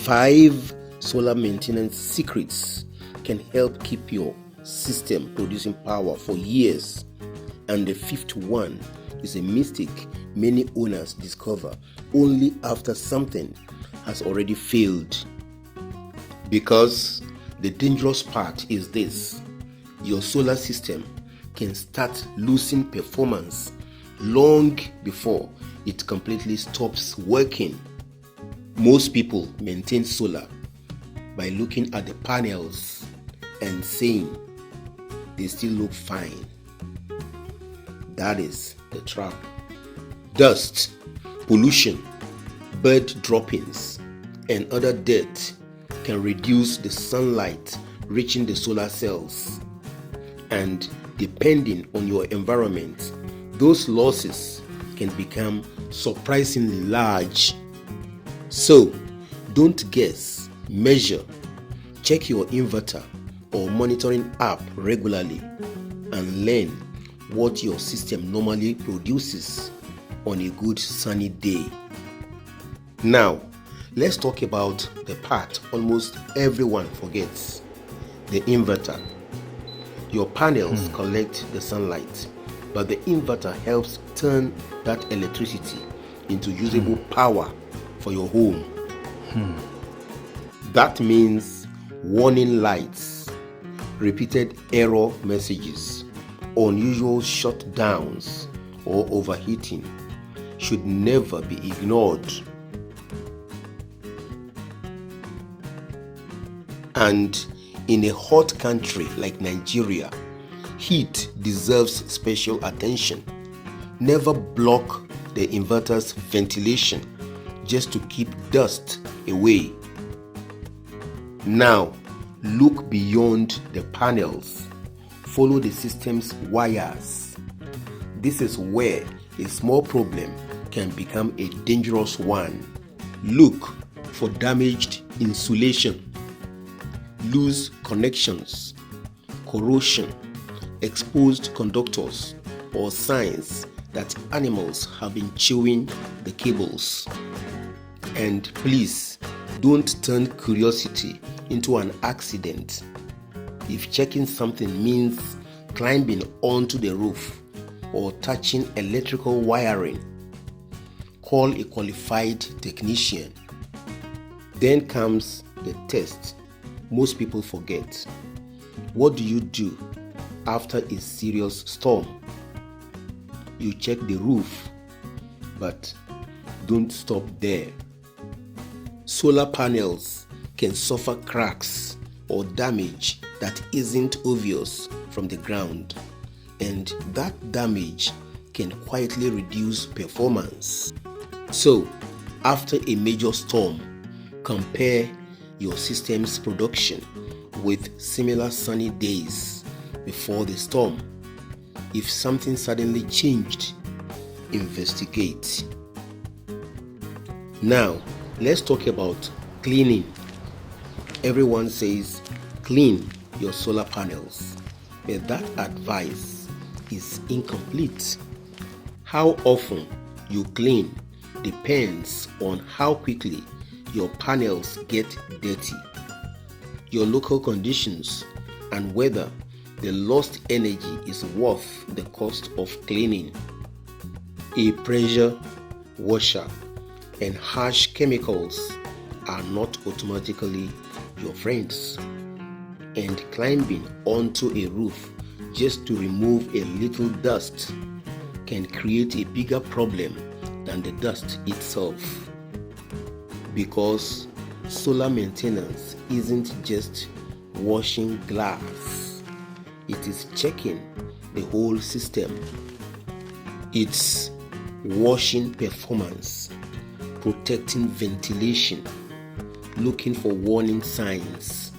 5 solar maintenance secrets can help keep your system producing power for years. And the 5th one is a mistake many owners discover only after something has already failed. Because the dangerous part is this: your solar system can start losing performance long before it completely stops working. Most people maintain solar by looking at the panels and saying they still look fine. That is the trap. Dust, pollution, bird droppings, and other dirt can reduce the sunlight reaching the solar cells. And depending on your environment, those losses can become surprisingly large. So, don't guess, measure, check your inverter or monitoring app regularly, and learn what your system normally produces on a good sunny day. Now, let's talk about the part almost everyone forgets: the inverter. Your panels collect the sunlight, but the inverter helps turn that electricity into usable power for your home. That means warning lights, repeated error messages, unusual shutdowns, or overheating should never be ignored. And in a hot country like Nigeria, heat deserves special attention. Never block the inverter's ventilation just to keep dust away. Now, look beyond the panels. Follow the system's wires. This is where a small problem can become a dangerous one. Look for damaged insulation, loose connections, corrosion, exposed conductors, or signs that animals have been chewing the cables. And please, don't turn curiosity into an accident. If checking something means climbing onto the roof or touching electrical wiring, call a qualified technician. Then comes the test most people forget. What do you do after a serious storm? You check the roof, but don't stop there. Solar panels can suffer cracks or damage that isn't obvious from the ground, and that damage can quietly reduce performance. So, after a major storm, compare your system's production with similar sunny days before the storm. If something suddenly changed, investigate. Now, let's talk about cleaning. Everyone says clean your solar panels, but that advice is incomplete. How often you clean depends on how quickly your panels get dirty, your local conditions, and whether the lost energy is worth the cost of cleaning. A pressure washer and harsh chemicals are not automatically your friends. And climbing onto a roof just to remove a little dust can create a bigger problem than the dust itself. Because solar maintenance isn't just washing glass, it is checking the whole system. It's washing performance, protecting ventilation, looking for warning signs,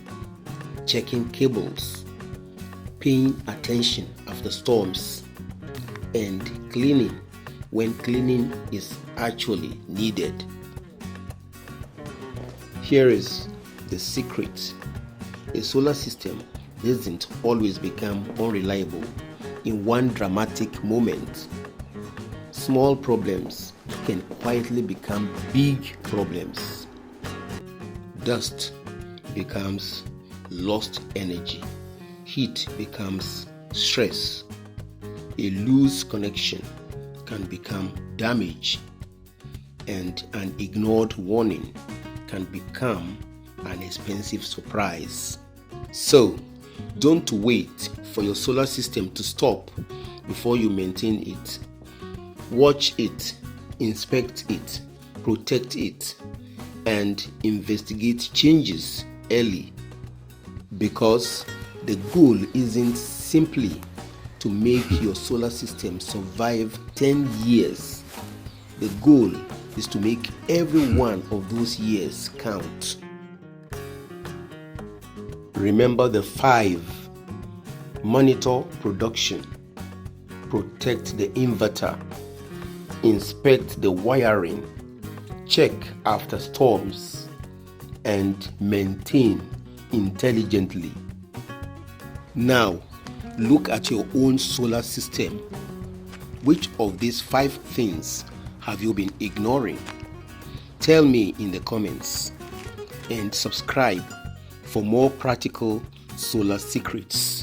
checking cables, paying attention after storms, and cleaning when cleaning is actually needed. Here is the secret: a solar system doesn't always become unreliable in one dramatic moment. Small problems can quietly become big problems. Dust becomes lost energy. Heat becomes stress. A loose connection can become damage, and an ignored warning can become an expensive surprise. So, don't wait for your solar system to stop before you maintain it. Watch it, inspect it, protect it, and investigate changes early, because the goal isn't simply to make your solar system survive 10 years. The goal is to make every one of those years count. Remember the 5: monitor production, protect the inverter, inspect the wiring, check after storms, and maintain intelligently. Now, look at your own solar system. Which of these 5 things have you been ignoring? Tell me in the comments, and subscribe for more practical solar secrets.